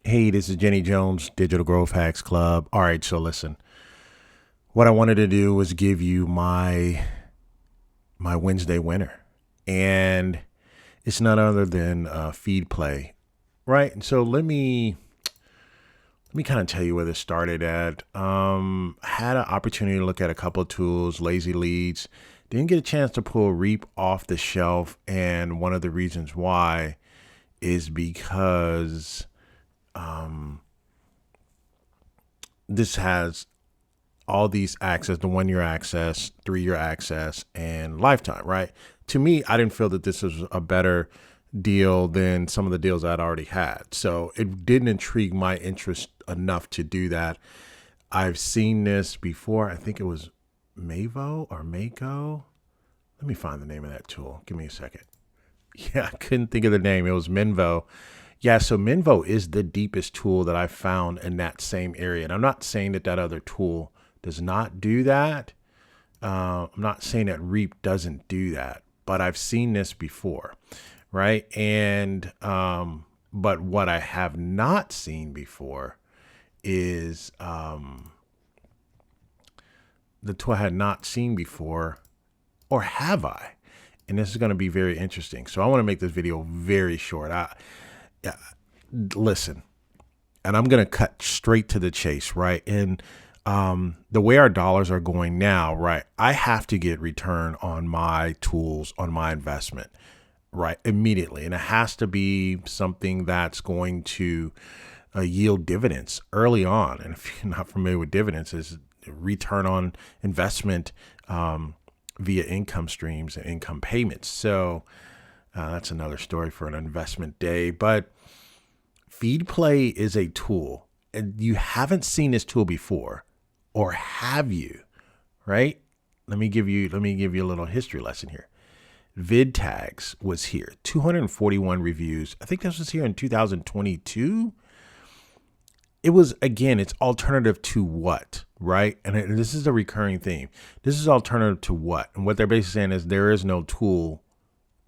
Hey, this is Jenny Jones, Digital Growth Hacks Club. All right, so listen, what I wanted to do was give you my Wednesday winner, and it's none other than FeedPlay, right? And so let me kind of tell you where this started at. I had an opportunity to look at a couple of tools, lazy leads. Didn't get a chance to pull Reap off the shelf, and one of the reasons why is because this has all these access, the 1 year access, 3 year access, and lifetime, right? To me, I didn't feel that this was a better deal than some of the deals I'd already had. So it didn't intrigue my interest enough to do that. I've seen this before. I think it was Mavo or Mako. Let me find the name of that tool. Give me a second. Yeah, I couldn't think of the name. It was Minvo. Yeah, so Minvo is the deepest tool that I've found in that same area. And I'm not saying that that other tool does not do that. I'm not saying that Reap doesn't do that, but I've seen this before, right? And but what I have not seen before is the tool I had not seen before, or have I? And this is going to be very interesting. So I want to make this video very short. Yeah, listen, and I'm going to cut straight to the chase, right? And the way our dollars are going now, right? I have to get return on my tools, on my investment, right? Immediately. And it has to be something that's going to yield dividends early on. And if you're not familiar with dividends, is return on investment via income streams and income payments. So that's another story for an investment day. But FeedPlay is a tool, and you haven't seen this tool before, or have you? Right? Let me give you a little history lesson here. Vid tags was here, 241 reviews. I think this was here in 2022. It was, again, it's alternative to what, right? And this is a recurring theme. This is alternative to what? And what they're basically saying is there is no tool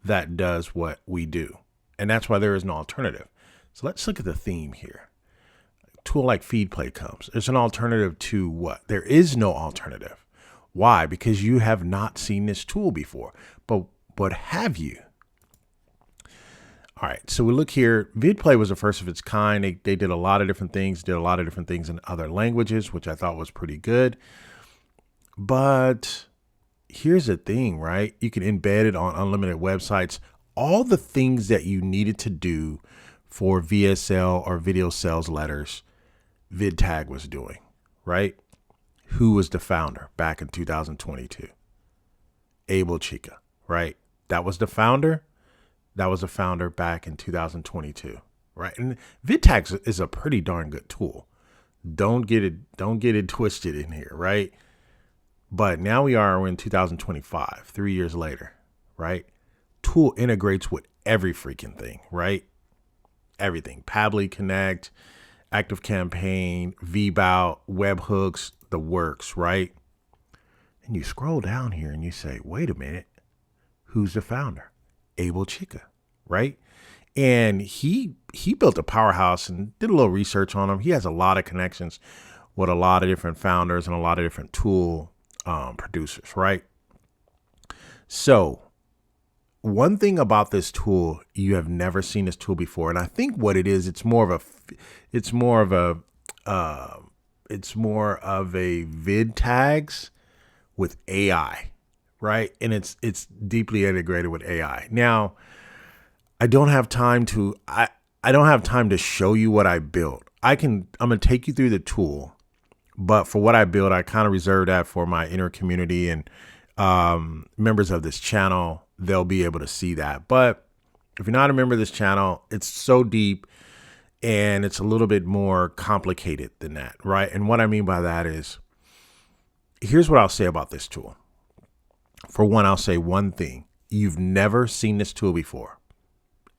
that does what we do. And that's why there is no alternative. So let's look at the theme here. A tool like FeedPlay comes. It's an alternative to what? There is no alternative. Why? Because you have not seen this tool before. But have you? All right, so we look here. VidPlay was the first of its kind. They did a lot of different things, in other languages, which I thought was pretty good. But here's the thing, right? You can embed it on unlimited websites. All the things that you needed to do for VSL or video sales letters, VidTag was doing, right? Who was the founder back in 2022? Abel Chica, right? That was the founder. That was the founder back in 2022, right? And VidTag is a pretty darn good tool. Don't get it twisted in here, right? But now we are in 2025, 3 years later, right? Tool integrates with every freaking thing, right? Everything. Pabbly Connect, ActiveCampaign, VBout, webhooks, the works, right? And you scroll down here and you say, wait a minute, who's the founder? Abel Chica, right? And he built a powerhouse, and did a little research on him. He has a lot of connections with a lot of different founders and a lot of different tool producers, right? So one thing about this tool, you have never seen this tool before, and I think what it is, it's more of a vid tags with AI, right? And it's deeply integrated with AI. Now, I don't have time to show you what I built. I'm gonna take you through the tool, but for what I built, I kind of reserve that for my inner community and members of this channel. They'll be able to see that. But if you're not a member of this channel, it's so deep and it's a little bit more complicated than that, right? And what I mean by that is, here's what I'll say about this tool. For one, I'll say one thing. You've never seen this tool before,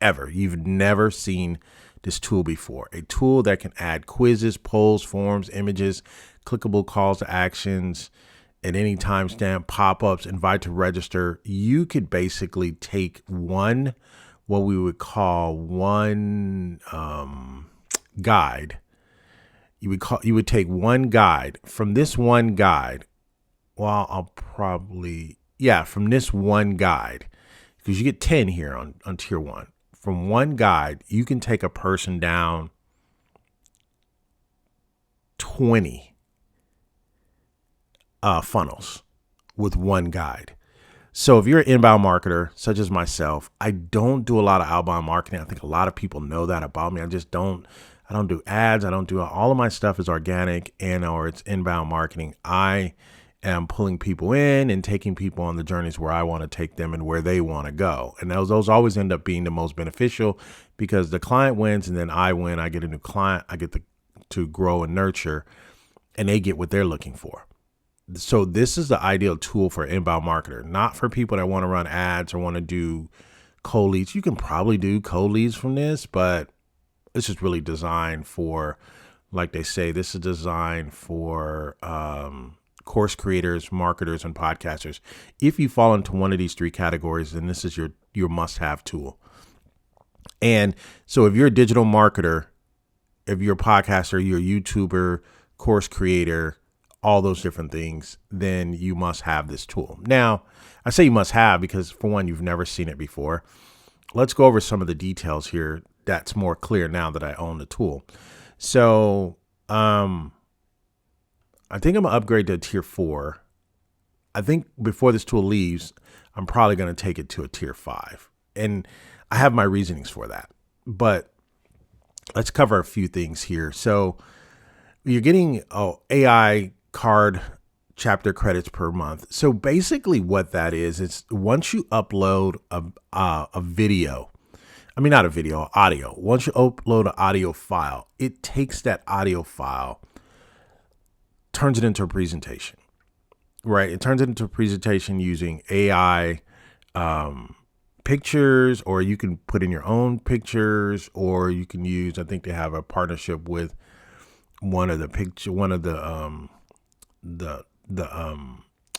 ever. You've never seen this tool before. A tool that can add quizzes, polls, forms, images, clickable calls to actions at any timestamp, pop-ups, invite to register. You could basically take what we would call one guide. You would take one guide. From this one guide, well, from this one guide, because you get 10 here on tier 1. From one guide, you can take a person down 20 funnels with one guide. So if you're an inbound marketer, such as myself, I don't do a lot of outbound marketing. I think a lot of people know that about me. I don't do ads. All of my stuff is organic or it's inbound marketing. I am pulling people in and taking people on the journeys where I want to take them and where they want to go. And those always end up being the most beneficial, because the client wins and then I win. I get a new client. I get to grow and nurture, and they get what they're looking for. So this is the ideal tool for an inbound marketer, not for people that want to run ads or want to do cold leads. You can probably do cold leads from this, but this is really designed for, like they say, this is designed for course creators, marketers, and podcasters. If you fall into one of these 3 categories, then this is your must-have tool. And so if you're a digital marketer, if you're a podcaster, you're a YouTuber, course creator, all those different things, then you must have this tool. Now, I say you must have because, for one, you've never seen it before. Let's go over some of the details here that's more clear now that I own the tool. So I think I'm going to upgrade to tier 4. I think before this tool leaves, I'm probably going to take it to a tier 5. And I have my reasonings for that. But let's cover a few things here. So you're getting AI card chapter credits per month. So basically what that is, it's once you upload a video, not a video, audio. Once you upload an audio file, it takes that audio file, turns it into a presentation, right? It turns it into a presentation using AI pictures, or you can put in your own pictures, or you can use, I think they have a partnership with one of the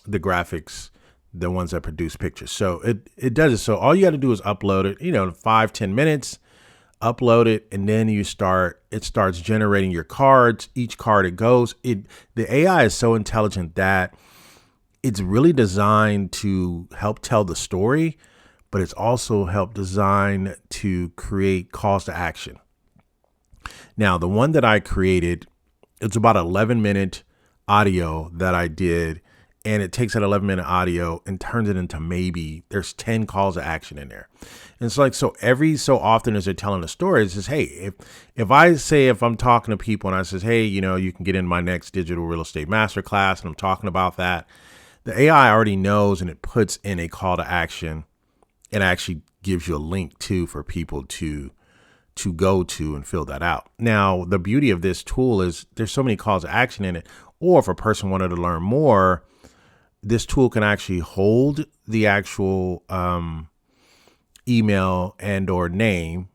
graphics, the ones that produce pictures. So it does it. So all you got to do is upload it, 5-10 minutes, upload it, and then it starts generating your cards. Each card it goes. The AI is so intelligent that it's really designed to help tell the story, but it's also designed to create calls to action. Now, the one that I created, it's about 11-minute audio that I did, and it takes that 11-minute audio and turns it into there's 10 calls to action in there. And it's like, so every so often as they're telling a story, it says, hey, if I'm talking to people and I says, hey, you can get in my next digital real estate masterclass, and I'm talking about that, the AI already knows, and it puts in a call to action and actually gives you a link too for people to go to and fill that out. Now, the beauty of this tool is there's so many calls to action in it. Or if a person wanted to learn more, this tool can actually hold the actual email and or name,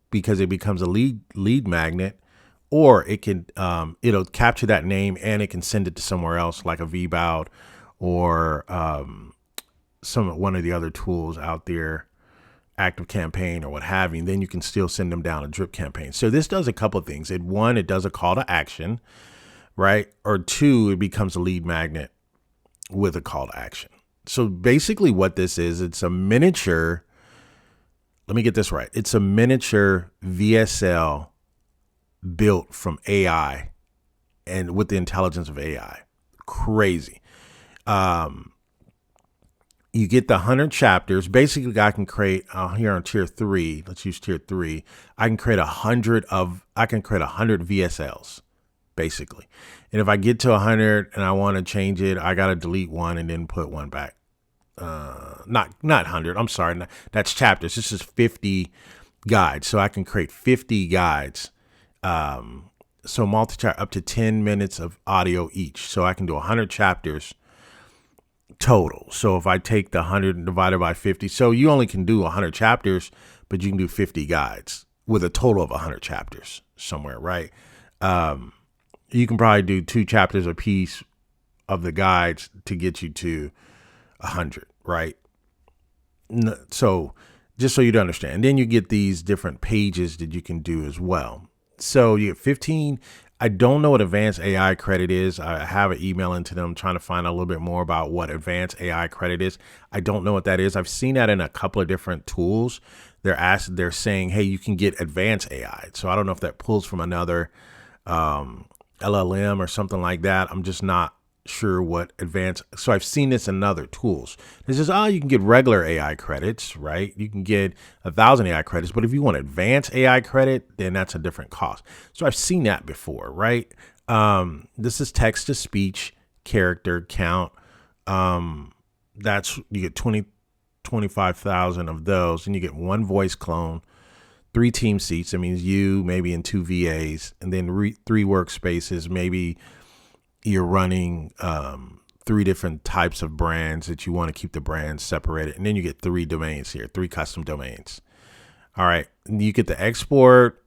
because it becomes a lead magnet, or it can it'll capture that name and it can send it to somewhere else, like a VBout or one of the other tools out there, ActiveCampaign or what have you. And then you can still send them down a drip campaign. So this does a couple of things. It does a call to action, right? Or 2, it becomes a lead magnet with a call to action. So basically what this is, it's a miniature, let me get this right. It's a miniature VSL built from AI and with the intelligence of AI. Crazy. You get the 100 chapters. Basically, I can create here on tier 3. Let's use tier 3. I can create 100 VSLs, basically. And if I get to 100 and I want to change it, I got to delete one and then put one back. Not 100. I'm sorry. That's chapters. This is 50 guides. So I can create 50 guides. So multi-chapter up to 10 minutes of audio each. So I can do 100 chapters total. So if I take the 100 and divide it by 50, so you only can do 100 chapters, but you can do 50 guides with a total of 100 chapters somewhere, right? You can probably do 2 chapters a piece of the guides to get you to 100, right? So just so you understand. And then you get these different pages that you can do as well. So you get 15. I don't know what advanced AI credit is. I have an email into them trying to find out a little bit more about what advanced AI credit is. I don't know what that is. I've seen that in a couple of different tools. They're saying, hey, you can get advanced AI. So I don't know if that pulls from another LLM or something like that. I'm just not sure what advanced. So I've seen this in other tools. This is, you can get regular AI credits, right? You can get 1,000 AI credits, but if you want advanced AI credit, then that's a different cost. So I've seen that before, right? This is text to speech, character count. That's, you get 25,000 of those, and you get one voice clone, 3 team seats. That means you maybe in 2 VAs, and then 3 workspaces. Maybe you're running 3 different types of brands that you want to keep the brands separated. And then you get 3 domains here, 3 custom domains. All right. You get the export,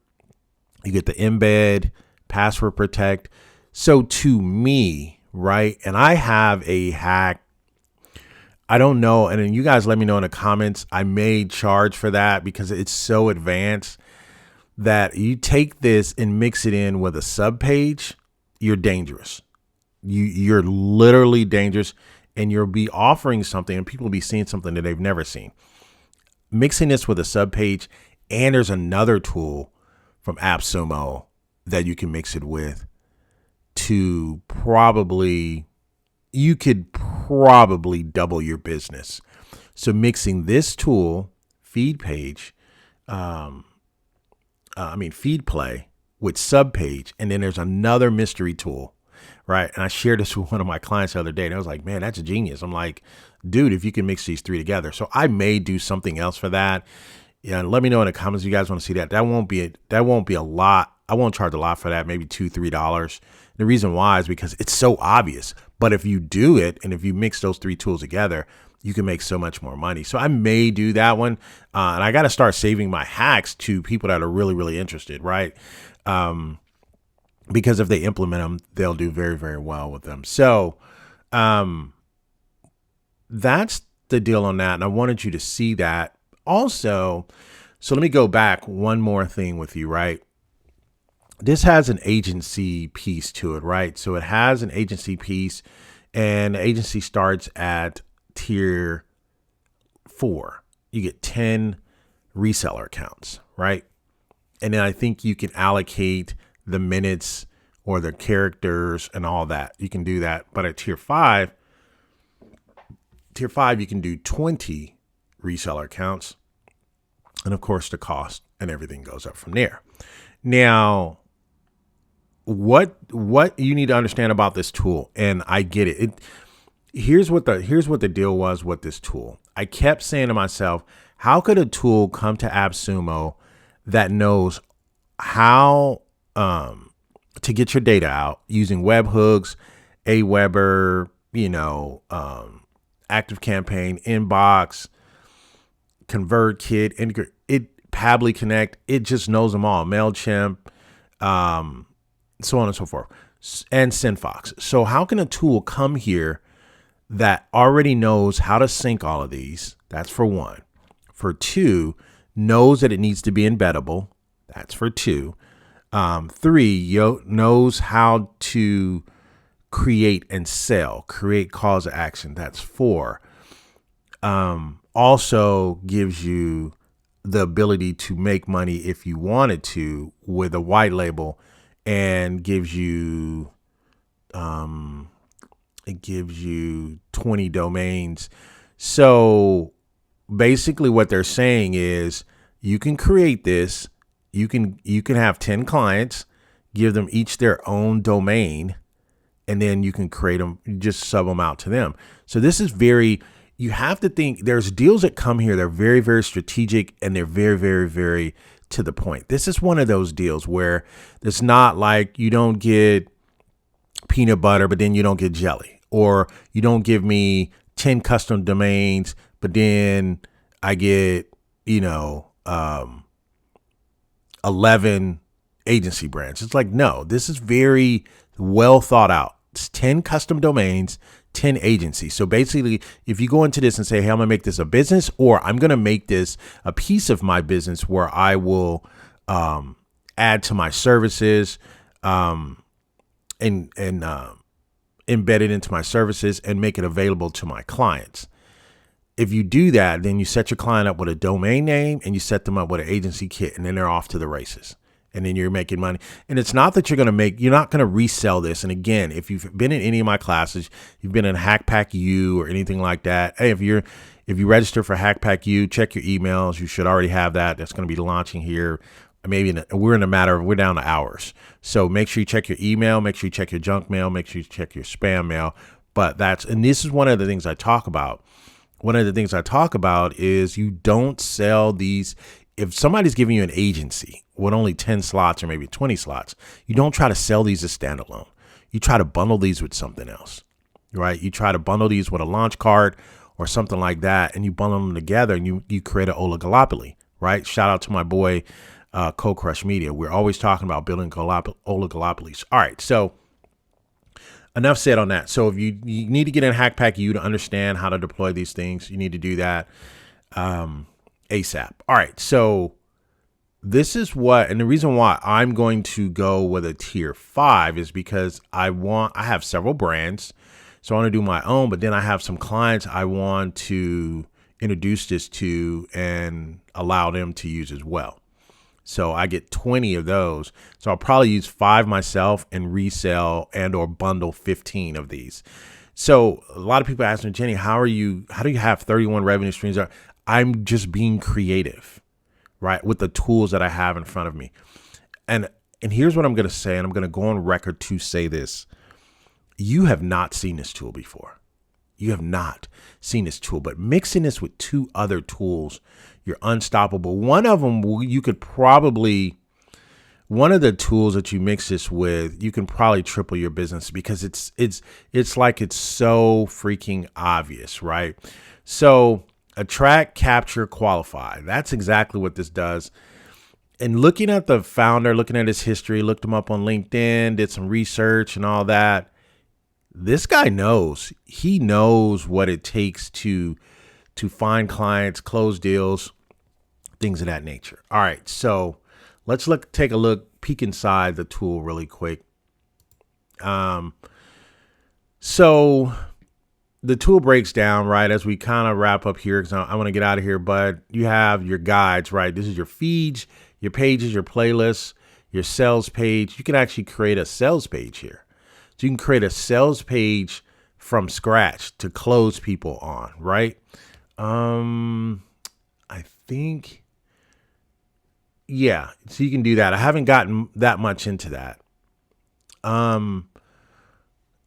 you get the embed, password protect. So to me, right, and I have a hack. I don't know. And then you guys let me know in the comments. I may charge for that because it's so advanced that you take this and mix it in with a sub page, you're dangerous. You're literally dangerous, and you'll be offering something and people will be seeing something that they've never seen. Mixing this with a sub page, and there's another tool from AppSumo that you can mix it with to you could probably double your business. So mixing this tool, FeedPlay, with SubPage, and then there's another mystery tool, right? And I shared this with one of my clients the other day, and I was like, man, that's a genius. I'm like, dude, if you can mix these 3 together. So I may do something else for that. Yeah, let me know in the comments if you guys want to see that. That won't be a lot. I won't charge a lot for that, maybe $2, $3. The reason why is because it's so obvious. But if you do it, and if you mix those 3 tools together, you can make so much more money. So I may do that one. And I got to start saving my hacks to people that are really, really interested, right? Because if they implement them, they'll do very, very well with them. So that's the deal on that. And I wanted you to see that also. So let me go back one more thing with you, right? This has an agency piece to it, right? So it has an agency piece, and the agency starts at tier 4. You get 10 reseller accounts, right? And then I think you can allocate the minutes or the characters and all that. You can do that. But at tier 5, you can do 20 reseller accounts. And of course, the cost and everything goes up from there. Now, what you need to understand about this tool, and I get it. Here's what the deal was with this tool. I kept saying to myself, how could a tool come to AppSumo that knows how to get your data out using webhooks, Aweber, ActiveCampaign, Inbox, ConvertKit, Pabbly Connect. It just knows them all. Mailchimp, so on and so forth, and SendFox. So how can a tool come here that already knows how to sync all of these? That's for 1. For 2, knows that it needs to be embeddable. That's for 2. 3, knows how to create and sell, create calls to action. That's 4. Also gives you the ability to make money if you wanted to with a white label, and gives you it gives you 20 domains. So basically what they're saying is you can create this, you can have 10 clients, give them each their own domain, and then you can create them, just sub them out to them. So this is you have to think, there's deals that come here, they're very, very strategic, and they're very, very, very to the point. This is one of those deals where it's not like you don't get peanut butter, but then you don't get jelly, or you don't give me 10 custom domains, but then I get, 11 agency brands. It's like, no, this is very well thought out. It's 10 custom domains, 10 agencies. So basically, if you go into this and say, hey, I'm gonna make this a business, or I'm gonna make this a piece of my business where I will add to my services, and embed it into my services and make it available to my clients. If you do that, then you set your client up with a domain name and you set them up with an agency kit, and then they're off to the races. And then you're making money. And it's not that you're not going to resell this. And again, if you've been in any of my classes, you've been in Hackpack U or anything like that. Hey, if you register for Hackpack U, check your emails. You should already have that. That's going to be launching here. We're down to hours. So make sure you check your email, make sure you check your junk mail, make sure you check your spam mail. And this is one of the things I talk about. One of the things I talk about is you don't sell these. If somebody's giving you an agency with only 10 slots or maybe 20 slots, you don't try to sell these as standalone. You try to bundle these with something else, right? You try to bundle these with a launch card or something like that, and you bundle them together and you create an oligopoly, right? Shout out to my boy, Cold Crush Media. We're always talking about building oligopolies. All right, so enough said on that. So if you need to get in Hackpack U to understand how to deploy these things, you need to do that ASAP. All right, so this is and the reason why I'm going to go with a tier 5 is because I have several brands, so I want to do my own, but then I have some clients I want to introduce this to and allow them to use as well. So I get 20 of those. So I'll probably use 5 myself and resell and or bundle 15 of these. So a lot of people ask me, Jenny, how do you have 31 revenue streams? I'm just being creative, right? With the tools that I have in front of me. And here's what I'm going to say, and I'm going to go on record to say this. You have not seen this tool before. You have not seen this tool, but mixing this with 2 other tools, you're unstoppable. One of them, one of the tools that you mix this with, you can probably triple your business because it's like it's so freaking obvious, right? So attract, capture, qualify. That's exactly what this does. And looking at the founder, looking at his history, looked him up on LinkedIn, did some research and all that. This guy knows. He knows what it takes to find clients, close deals, things of that nature. All right, so let's take a look, peek inside the tool really quick. So the tool breaks down, right, as we kind of wrap up here, because I want to get out of here, but you have your guides, right? This is your feeds, your pages, your playlists, your sales page. You can actually create a sales page here. So you can create a sales page from scratch to close people on, right? I think, yeah, so you can do that. I haven't gotten that much into that. And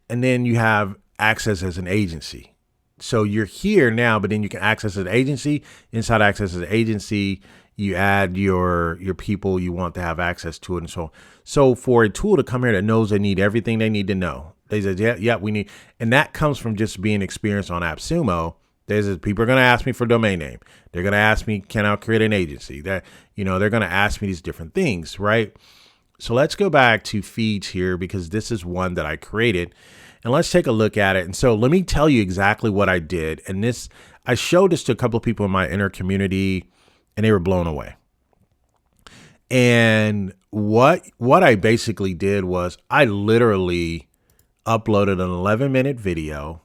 then you have access as an agency. So you're here now, but then you can access an agency. Inside access as an agency, you add your people you want to have access to it and so on. So for a tool to come here that knows they need everything they need to know, they said, yeah, we need, and that comes from just being experienced on AppSumo. People are going to ask me for domain name. They're going to ask me, can I create an agency? They're going to ask me these different things, right? So let's go back to feeds here because this is one that I created. And let's take a look at it. And so let me tell you exactly what I did. And I showed this to a couple of people in my inner community and they were blown away. And what I basically did was I literally uploaded an 11-minute video.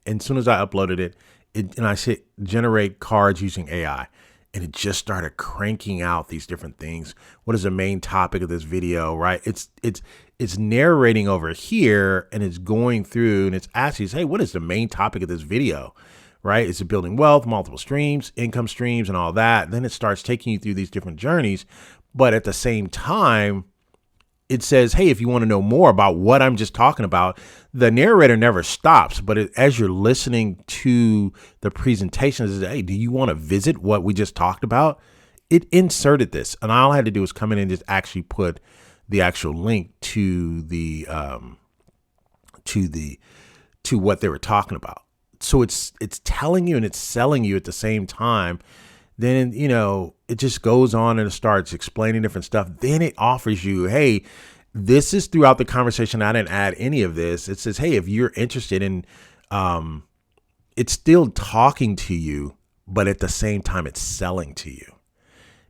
And as soon as I uploaded it, and I said, generate cards using AI. And it just started cranking out these different things. What is the main topic of this video, right? It's narrating over here and it's going through and it's asking, hey, what is the main topic of this video, right? Is it building wealth, multiple streams, income streams and all that? Then it starts taking you through these different journeys. But at the same time, it says, hey, if you want to know more about what I'm just talking about, the narrator never stops. But as you're listening to the presentation, it says, hey, do you want to visit what we just talked about? It inserted this. And all I had to do was come in and just actually put the actual link to what they were talking about. So it's telling you and it's selling you at the same time. Then, it just goes on and it starts explaining different stuff. Then it offers you, hey, this is throughout the conversation. I didn't add any of this. It says, hey, if you're interested in, it's still talking to you, but at the same time, it's selling to you.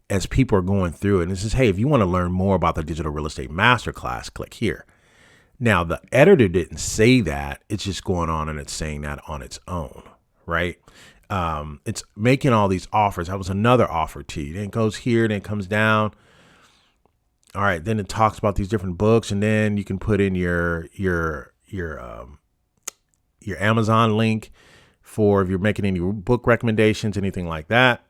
as people are going through it. And it says, hey, if you want to learn more about the digital real estate masterclass, click here. Now, the editor didn't say that. It's just going on and it's saying that on its own, right? It's making all these offers. That was another offer to you. Then it goes here, then it comes down. All right, then it talks about these different books, and then you can put in your Amazon link for if you're making any book recommendations, anything like that.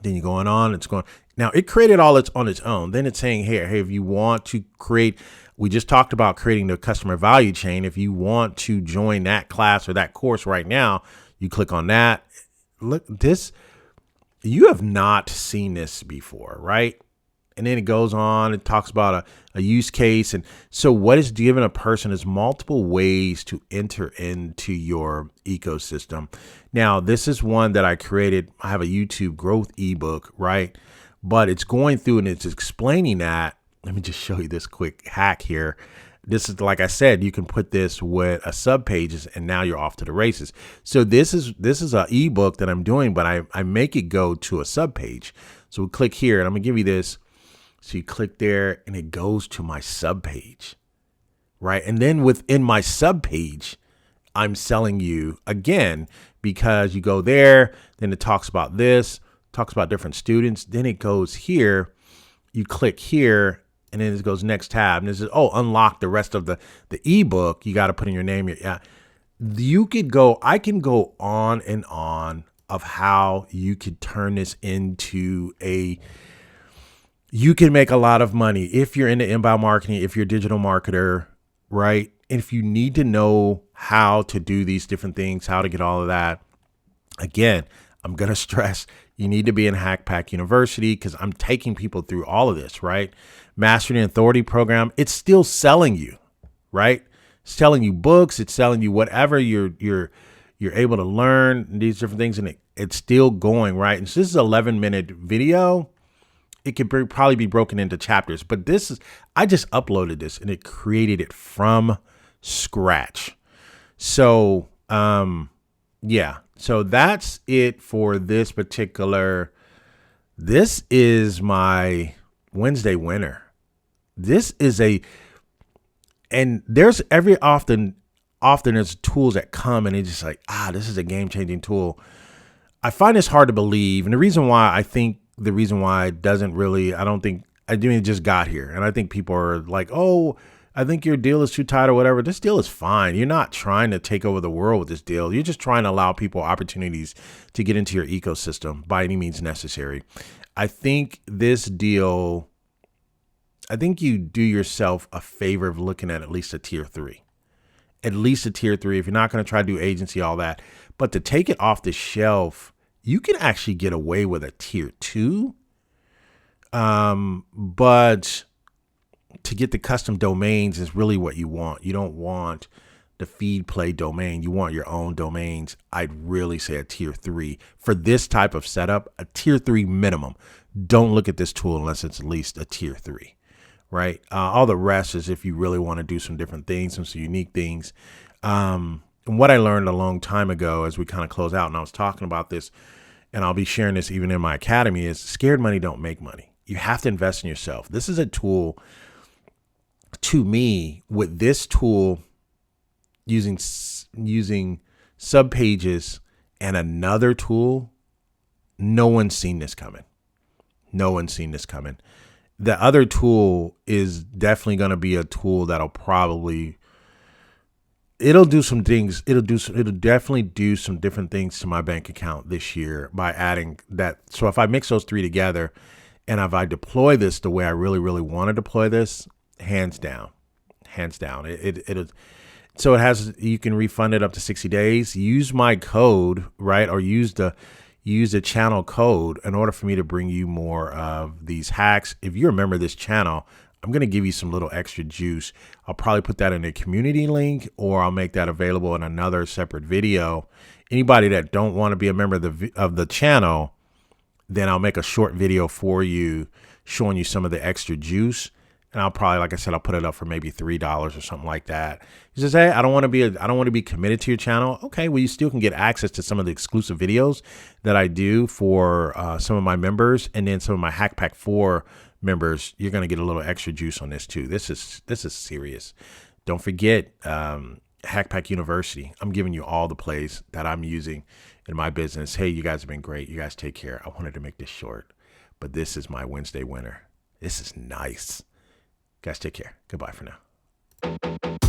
Then you're going on. It's going now. It created all it's on its own. Then it's saying here, hey, if you want to create, we just talked about creating the customer value chain. If you want to join that class or that course right now, you click on that. Look, this, you have not seen this before, right? And then it goes on, it talks about a use case. And so what it's given a person is multiple ways to enter into your ecosystem. Now, this is one that I created. I have a YouTube growth ebook, right? But it's going through and it's explaining that. Let me just show you this quick hack here. This is, like I said, you can put this with a sub pages and now you're off to the races. So this is an ebook that I'm doing, but I make it go to a sub page. So we click here and I'm gonna give you this. So you click there and it goes to my sub page, right? And then within my sub page, I'm selling you again, because you go there, then it talks about this, talks about different students. Then it goes here, you click here, and then it goes next tab. And it says, oh, unlock the rest of the ebook. You got to put in your name. Yeah. You could go, I can go on and on of how you could turn this into you can make a lot of money if you're into inbound marketing, if you're a digital marketer, right? And if you need to know how to do these different things, how to get all of that, again, I'm going to stress you need to be in Hackpack University, because I'm taking people through all of this, right? Mastery and Authority program, it's still selling you, right? It's selling you books, it's selling you whatever you're able to learn these different things, and it's still going, right? And so this is an 11-minute video. It could probably be broken into chapters, but this is, I just uploaded this and it created it from scratch. So, yeah, so that's it for this particular, this is my Wednesday winner. This is and there's often there's tools that come and it's just like, this is a game-changing tool. I find this hard to believe. And the reason why it doesn't really, it just got here. And I think people are like, oh, I think your deal is too tight or whatever. This deal is fine. You're not trying to take over the world with this deal. You're just trying to allow people opportunities to get into your ecosystem by any means necessary. I think this deal, I think you do yourself a favor of looking at least a tier 3. At least a tier 3. If you're not going to try to do agency, all that. But to take it off the shelf, you can actually get away with a tier 2. But to get the custom domains is really what you want. You don't want the FeedPlay domain. You want your own domains. I'd really say a tier 3 for this type of setup, a tier 3 minimum. Don't look at this tool unless it's at least a tier 3, right? All the rest is if you really want to do some different things, some unique things. And what I learned a long time ago as we kind of close out, and I was talking about this, and I'll be sharing this even in my academy, is scared money don't make money. You have to invest in yourself. This is a tool, to me, with this tool, using sub pages and another tool, no one's seen this coming. No one's seen this coming. The other tool is definitely going to be a tool that'll probably, it'll do some things. It'll definitely do some different things to my bank account this year by adding that. So if I mix those three together and if I deploy this the way I really, really want to deploy this, hands down. So it has, you can refund it up to 60 days. Use my code, right? Or use the channel code in order for me to bring you more of these hacks. If you remember this channel, I'm going to give you some little extra juice. I'll probably put that in a community link, or I'll make that available in another separate video. Anybody that don't want to be a member of the channel, then I'll make a short video for you showing you some of the extra juice. And I'll probably, like I said, I'll put it up for maybe $3 or something like that. He says, hey, I don't want to be committed to your channel. Okay, well, you still can get access to some of the exclusive videos that I do for some of my members, and then some of my Hack Pack 4 members. You're going to get a little extra juice on this too. This is serious. Don't forget Hack Pack University. I'm giving you all the plays that I'm using in my business. Hey, you guys have been great. You guys take care. I wanted to make this short, but this is my Wednesday winner. This is nice. Guys, take care. Goodbye for now.